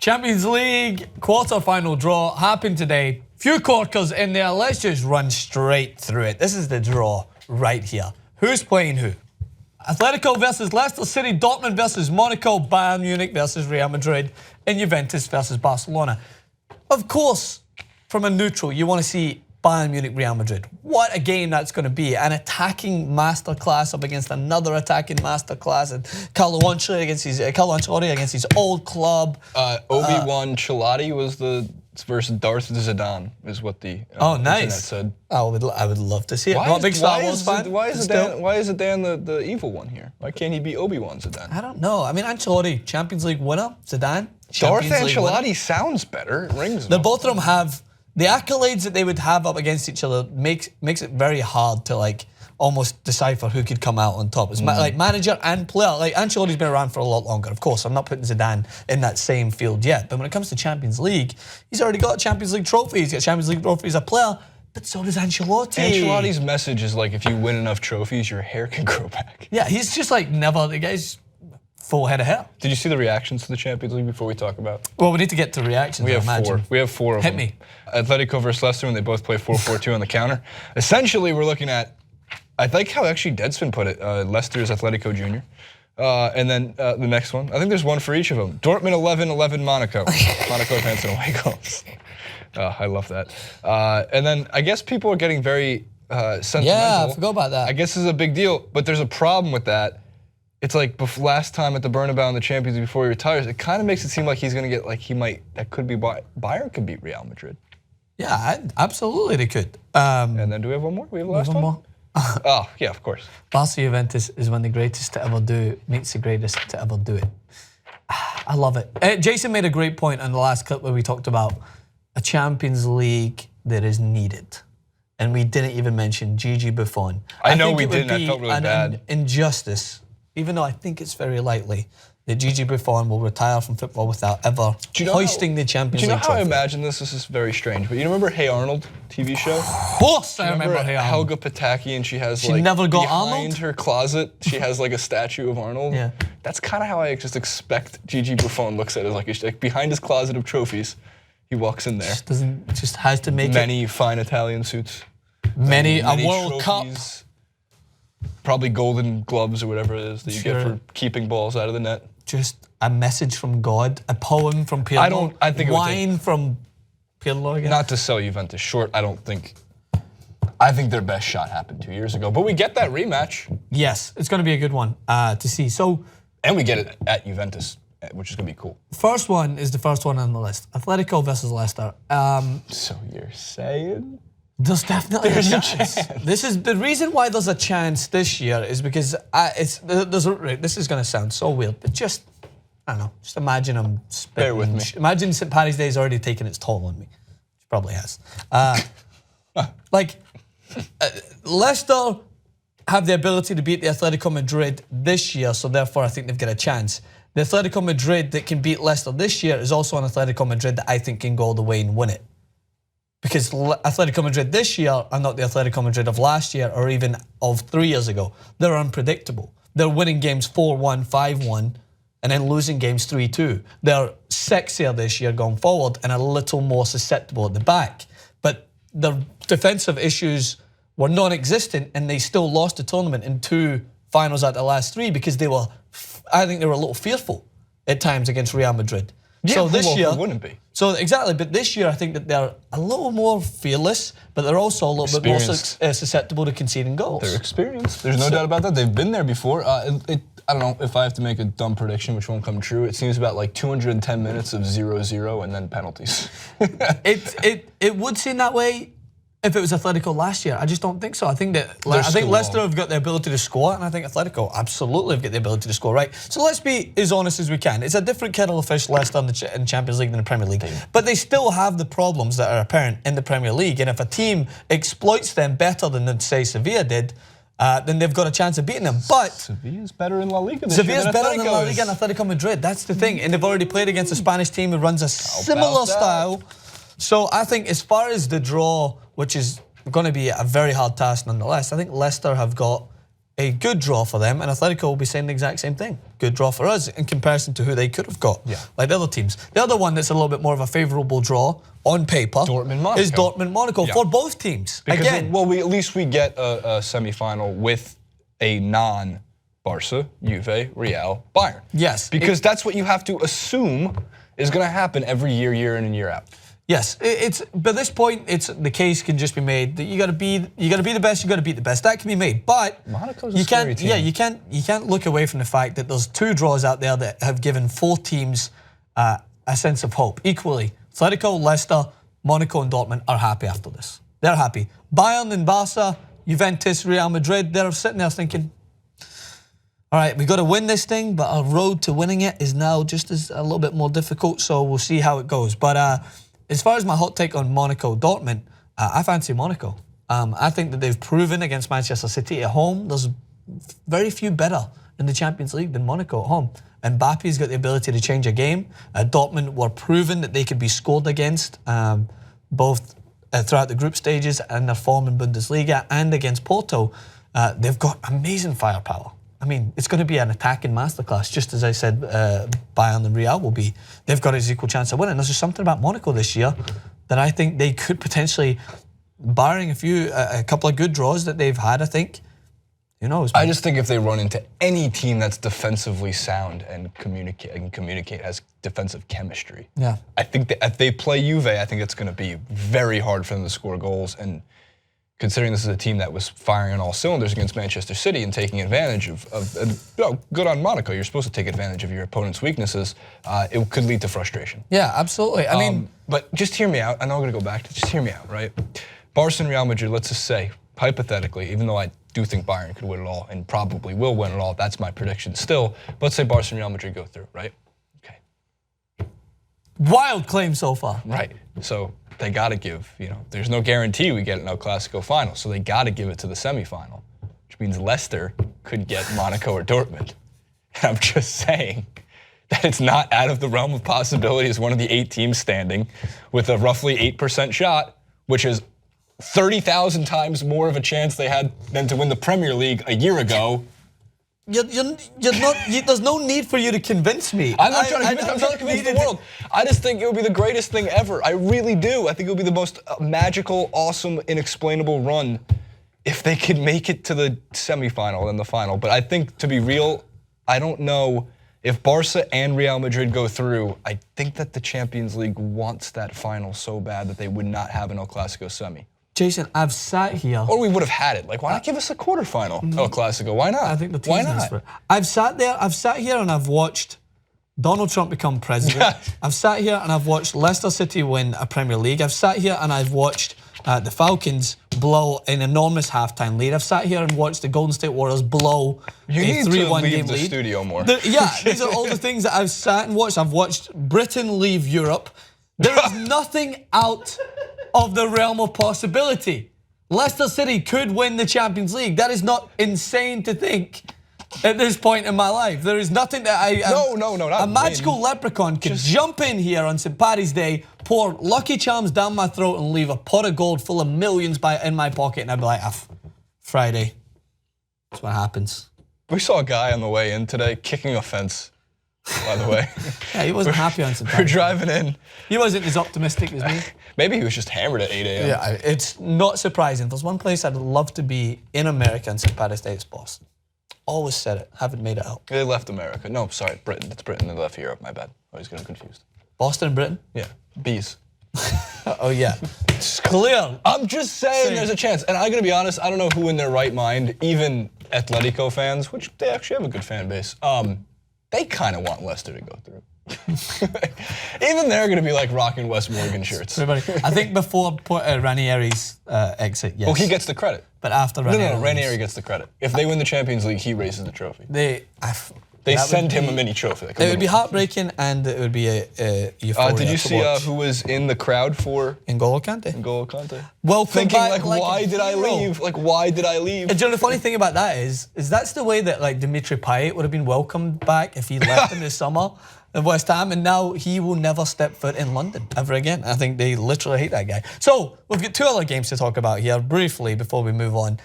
Champions League quarter-final draw happened today. Few corkers in there. Let's just run straight through it. This is the draw right here. Who's playing who? Atletico versus Leicester City, Dortmund versus Monaco, Bayern Munich versus Real Madrid, and Juventus versus Barcelona. Of course, from a neutral, you want to see Bayern Munich, Real Madrid. What a game that's going to be. An attacking masterclass up against another attacking masterclass. And Carlo Ancelotti against his old club. Obi-Wan Chilati was the versus Darth Zidane is what the internet said. I would love to see it. Not a big Star Wars fan. Why is Zidane the evil one here? Why can't he be Obi-Wan Zidane? I don't know. I mean, Ancelotti, Champions League winner. Zidane, Darth Ancelotti sounds better. It rings. The both of them have the accolades that they would have up against each other makes it very hard to like almost decipher who could come out on top. It's like manager and player. Like Ancelotti's been around for a lot longer. Of course, I'm not putting Zidane in that same field yet. But when it comes to Champions League, he's already got a Champions League trophy. He's got a Champions League trophy as a player. But so does Ancelotti. Ancelotti's message is like, if you win enough trophies, your hair can grow back. Yeah, he's just like never. The guy's full head of hair. Did you see the reactions to the Champions League before we talk about? Well, we need to get to reactions. We have four of them. Hit me. Atletico versus Leicester, and they both play 4-4-2 on the counter. Essentially, we're looking at, I like how actually Deadspin put it, Leicester's Atletico Jr. And then the next one, I think there's one for each of them. Dortmund 11-11 Monaco. Monaco advancing away goals. I love that. And then I guess people are getting very sentimental. Yeah, I forgot about that. I guess this is a big deal, but there's a problem with that. It's like last time at the Bernabeu in the Champions League before he retires, it kind of makes it seem like he's going to get, like that could be, Bayern could beat Real Madrid. Yeah, absolutely they could. And then do we have one more? We have the last one? More? Oh, yeah, of course. Barca Juventus is when the greatest to ever do meets the greatest to ever do it. I love it. Jason made a great point in the last clip where we talked about a Champions League that is needed. And we didn't even mention Gigi Buffon. I know we didn't. I felt really bad. Injustice, even though I think it's very likely that Gigi Buffon will retire from football without ever hoisting the Champions League trophy. Do you know how I imagine this? This is very strange, but you remember Hey Arnold TV show? Of course I remember Hey Arnold. Helga Pataki, and she has never got behind Arnold? her closet, she has like a statue of Arnold. Yeah. That's kind of how I just expect Gigi Buffon looks at it, like behind his closet of trophies, he walks in there. Just has to make many fine Italian suits. Many a World trophies. Cup. Probably golden gloves or whatever it is that you get for keeping balls out of the net. Just a message from God, a poem from Pirlo, wine from Pirlo again. Not to sell Juventus short, I think their best shot happened 2 years ago, but we get that rematch. Yes, it's going to be a good one to see. And we get it at Juventus, which is going to be cool. First one is the first one on the list. Atletico versus Leicester. So you're saying? There's definitely a chance. This is the reason why there's a chance this year is because this is going to sound so weird, but just I don't know. Just imagine I'm spitting. Bear with me. Imagine St. Paddy's Day has already taken its toll on me. It probably has. Leicester have the ability to beat the Atletico Madrid this year, so therefore I think they've got a chance. The Atletico Madrid that can beat Leicester this year is also an Atletico Madrid that I think can go all the way and win it. Because Atletico Madrid this year are not the Atletico Madrid of last year or even of 3 years ago. They're unpredictable. They're winning games 4-1, 5-1, and then losing games 3-2. They're sexier this year going forward and a little more susceptible at the back. But their defensive issues were non-existent and they still lost the tournament in 2 finals out of the last 3 because I think they were a little fearful at times against Real Madrid. Yeah, so this year, wouldn't be. So exactly, but this year I think that they're a little more fearless, but they're also a little bit more susceptible to conceding goals. They're experienced. There's no doubt about that. They've been there before. I don't know if I have to make a dumb prediction, which won't come true. It seems about like 210 minutes of 0-0 and then penalties. It would seem that way if it was Atletico last year. I just don't think so. I think Leicester have got the ability to score, and I think Atletico absolutely have got the ability to score, right? So let's be as honest as we can. It's a different kettle of fish, Leicester in the Champions League than the Premier League. But they still have the problems that are apparent in the Premier League, and if a team exploits them better than, say, Sevilla did, then they've got a chance of beating them. But Sevilla's better in La Liga this Sevilla's year better than than La Liga and Atletico Madrid. That's the thing. And they've already played against a Spanish team who runs a similar style. So I think as far as the draw, which is going to be a very hard task nonetheless, I think Leicester have got a good draw for them, and Atletico will be saying the exact same thing. Good good draw for us in comparison to who they could have got. Yeah. Like the other teams. The other one that's a little bit more of a favourable draw on paper Dortmund-Monaco. is Dortmund-Monaco for both teams. Because Again, at least we get a semi-final with a non-Barca, Juve, Real, Bayern. Yes. Because that's what you have to assume is going to happen every year in and year out. Yes, it's by this point, the case can just be made that you got to be the best. You got to beat the best. That can be made, but Monaco's a scary team. Yeah, you can't look away from the fact that there's 2 draws out there that have given 4 teams a sense of hope equally. Atletico, Leicester, Monaco, and Dortmund are happy after this. They're happy. Bayern and Barca, Juventus, Real Madrid, they're sitting there thinking, all right, we got to win this thing, but our road to winning it is now just a little bit more difficult. So we'll see how it goes. But as far as my hot take on Monaco, Dortmund, I fancy Monaco. I think that they've proven against Manchester City at home, there's very few better in the Champions League than Monaco at home. Mbappe's got the ability to change a game. Dortmund were proven that they could be scored against, both throughout the group stages and their form in Bundesliga and against Porto. They've got amazing firepower. I mean, it's going to be an attacking masterclass, just as I said Bayern and Real will be. They've got a equal chance of winning. There's just something about Monaco this year that I think they could potentially, barring a couple of good draws that they've had, I think, who knows? I just think if they run into any team that's defensively sound and communicate has defensive chemistry. Yeah. I think that if they play Juve, I think it's going to be very hard for them to score goals. And considering this is a team that was firing on all cylinders against Manchester City and taking advantage good on Monaco. You're supposed to take advantage of your opponent's weaknesses. It could lead to frustration. Yeah, absolutely. I mean, but just hear me out. I know I'm going to go back to just hear me out, right? Barca and Real Madrid, let's just say, hypothetically, even though I do think Bayern could win it all and probably will win it all, that's my prediction still. But let's say Barca and Real Madrid go through, right? Okay. Wild claim so far. Right. So they got to give, there's no guarantee we get an El Clasico final, so they got to give it to the semifinal, which means Leicester could get Monaco or Dortmund. And I'm just saying that it's not out of the realm of possibility as one of the 8 teams standing with a roughly 8% shot, which is 30,000 times more of a chance they had than to win the Premier League a year ago. There's no need for you to convince me. I'm not trying to convince the world. I just think it would be the greatest thing ever. I really do. I think it would be the most magical, awesome, inexplainable run if they could make it to the semifinal and the final. But I think, to be real, I don't know if Barca and Real Madrid go through. I think that the Champions League wants that final so bad that they would not have an El Clasico semi. Jason, I've sat here. Or we would have had it. Like, why not give us a quarterfinal El Clasico? Why not? I think the why team's not? I've sat here and I've watched Donald Trump become president. I've sat here and I've watched Leicester City win a Premier League. I've sat here and I've watched the Falcons blow an enormous halftime lead. I've sat here and watched the Golden State Warriors blow a 3-1 game lead. You need to leave the studio more. These are all the things that I've sat and watched. I've watched Britain leave Europe. There is nothing out of the realm of possibility. Leicester City could win the Champions League. That is not insane to think at this point in my life. There is nothing that not a magical leprechaun could jump in here on St. Paddy's Day, pour Lucky Charms down my throat and leave a pot of gold full of millions in my pocket, and I'd be like, Friday. That's what happens. We saw a guy on the way in today kicking a fence, by the way. Yeah, he wasn't happy on St. Paddy's Day. We're driving in. He wasn't as optimistic as me. Maybe he was just hammered at 8 a.m. Yeah, it's not surprising. If there's one place I'd love to be in America on St. Paddy's Day, it's Boston. Always said it, haven't made it out. They left America. No, sorry, Britain. It's Britain. They left Europe, my bad. Always getting confused. Boston and Britain? Yeah, bees. Oh, yeah. It's clear. I'm just saying there's a chance. And I'm going to be honest, I don't know who in their right mind, even Atletico fans, which they actually have a good fan base, they kind of want Leicester to go through. Even they're going to be like rocking West Morgan shirts. I think before Ranieri's exit, yes. Well, he gets the credit. But after Ranieri. No, Ranieri gets the credit. If they win the Champions League, he raises the trophy. They send him a mini trophy. It would be heartbreaking, and it would be a euphoria. Did you see who was in the crowd for N'Golo Kante? N'Golo Kante. Welcome thinking back, why did I leave? Like, why did I leave? And do you know the funny thing about that is that's the way that like Dimitri Payet would have been welcomed back if he left in the summer of West Ham, and now he will never step foot in London ever again. I think they literally hate that guy. So we've got 2 other games to talk about here briefly before we move on.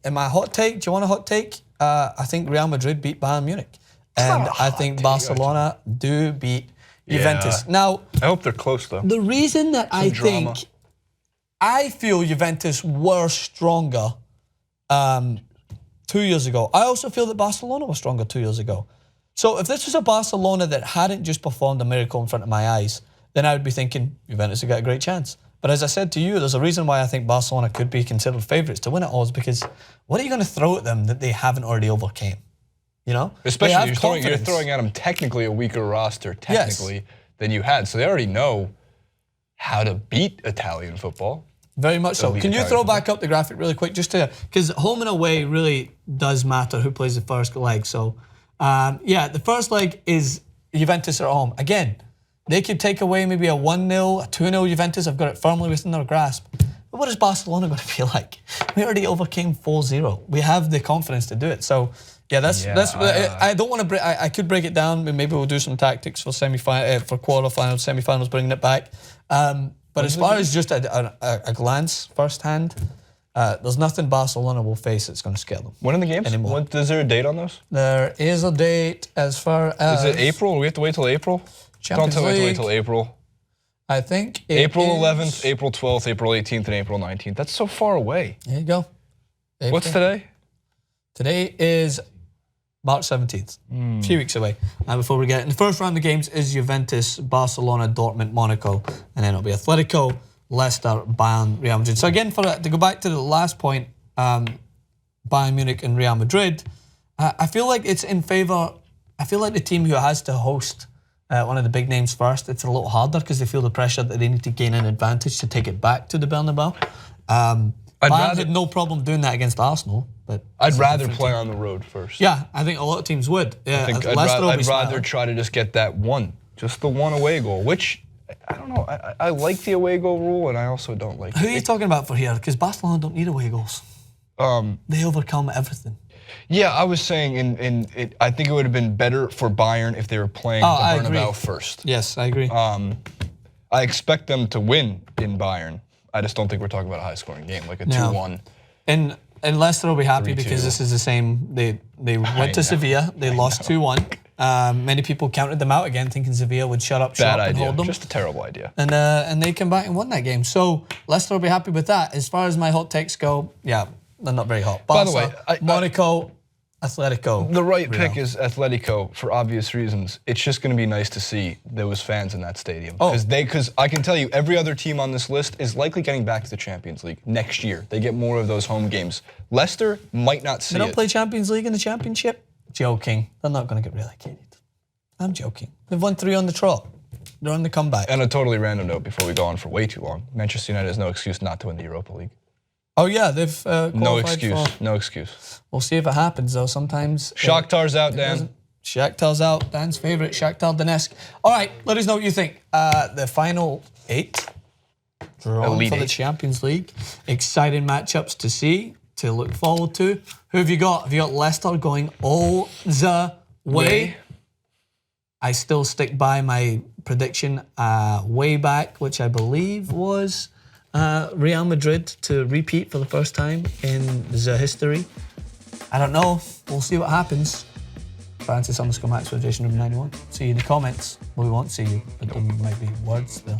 In my hot take, do you want a hot take? I think Real Madrid beat Bayern Munich. And I think Barcelona do beat Juventus. Now, I hope they're close, though. the reason that drama. I feel Juventus were stronger 2 years ago. I also feel that Barcelona was stronger 2 years ago. So if this was a Barcelona that hadn't just performed a miracle in front of my eyes, then I would be thinking Juventus have got a great chance. But as I said to you, there's a reason why I think Barcelona could be considered favourites to win it all, is because what are you going to throw at them that they haven't already overcame? You know? Especially you're throwing at them technically a weaker roster, than you had. So they already know how to beat Italian football. Very much so. Can you throw back up the graphic really quick, just to, because home and away really does matter who plays the first leg. So, yeah, the first leg is Juventus at home. Again, they could take away maybe a 1-0, a 2-0 Juventus. I've got it firmly within their grasp. But what is Barcelona going to feel like? We already overcame 4-0. We have the confidence to do it. So, yeah, that's. I don't want to break. I could break it down. But maybe we'll do some tactics for for quarterfinals, semifinals, bringing it back. But as far as just a glance firsthand, there's nothing Barcelona will face that's going to scare them. When are the games? Anymore. Is there a date on those? There is a date as far as. Is it April? We have to wait till April? Don't tell me to wait till April. I think April 11th, April 12th, April 18th, and April 19th. That's so far away. There you go. April. What's today? Today is March 17th. A few weeks away. Before we get it. And the first round of games is Juventus, Barcelona, Dortmund, Monaco. And then it'll be Atletico, Leicester, Bayern, Real Madrid. So again, to go back to the last point, Bayern Munich and Real Madrid, I feel like it's in favour. I feel like the team who has to host one of the big names first, it's a little harder because they feel the pressure that they need to gain an advantage to take it back to the Bernabeu. Bayern had no problem doing that against Arsenal. But I'd rather play on the road first. Yeah, I think a lot of teams would. Yeah, I'd rather try to just get that one, just the one away goal, which, I don't know, I like the away goal rule and I also don't like it. Who are you talking about for here? Because Barcelona don't need away goals. They overcome everything. Yeah, I was saying I think it would have been better for Bayern if they were playing the Bernabeu first. Yes, I agree. I expect them to win in Bayern. I just don't think we're talking about a high-scoring game, like a 2-1. And Leicester will be happy because this is the same. They went to Sevilla. They lost 2-1. Many people counted them out again, thinking Sevilla would shut up shop and hold them. Just a terrible idea. And they came back and won that game. So Leicester will be happy with that. As far as my hot takes go, yeah, they're not very hot. By the way, Monaco, Atletico. The right pick is Atletico for obvious reasons. It's just going to be nice to see those fans in that stadium. Because I can tell you, every other team on this list is likely getting back to the Champions League next year. They get more of those home games. Leicester might not see it. They don't play Champions League in the Championship? Joking. They're not going to get relegated. I'm joking. They've won 3 on the trot. They're on the comeback. And a totally random note before we go on for way too long. Manchester United has no excuse not to win the Europa League. Oh yeah, they've no excuse. No excuse. We'll see if it happens though. Sometimes Shakhtar's out, Dan. Shakhtar's out. Dan's favourite, Shakhtar Donetsk. All right, let us know what you think. The final 8 drawn for the Champions League. Exciting matchups to see, to look forward to. Who have you got? Have you got Leicester going all the way? I still stick by my prediction way back, which I believe was Real Madrid to repeat for the first time in the history. I don't know. We'll see what happens. Francis_Maxwell, Jason Rubin 91. See you in the comments. Well, we won't see you, but there might be words there.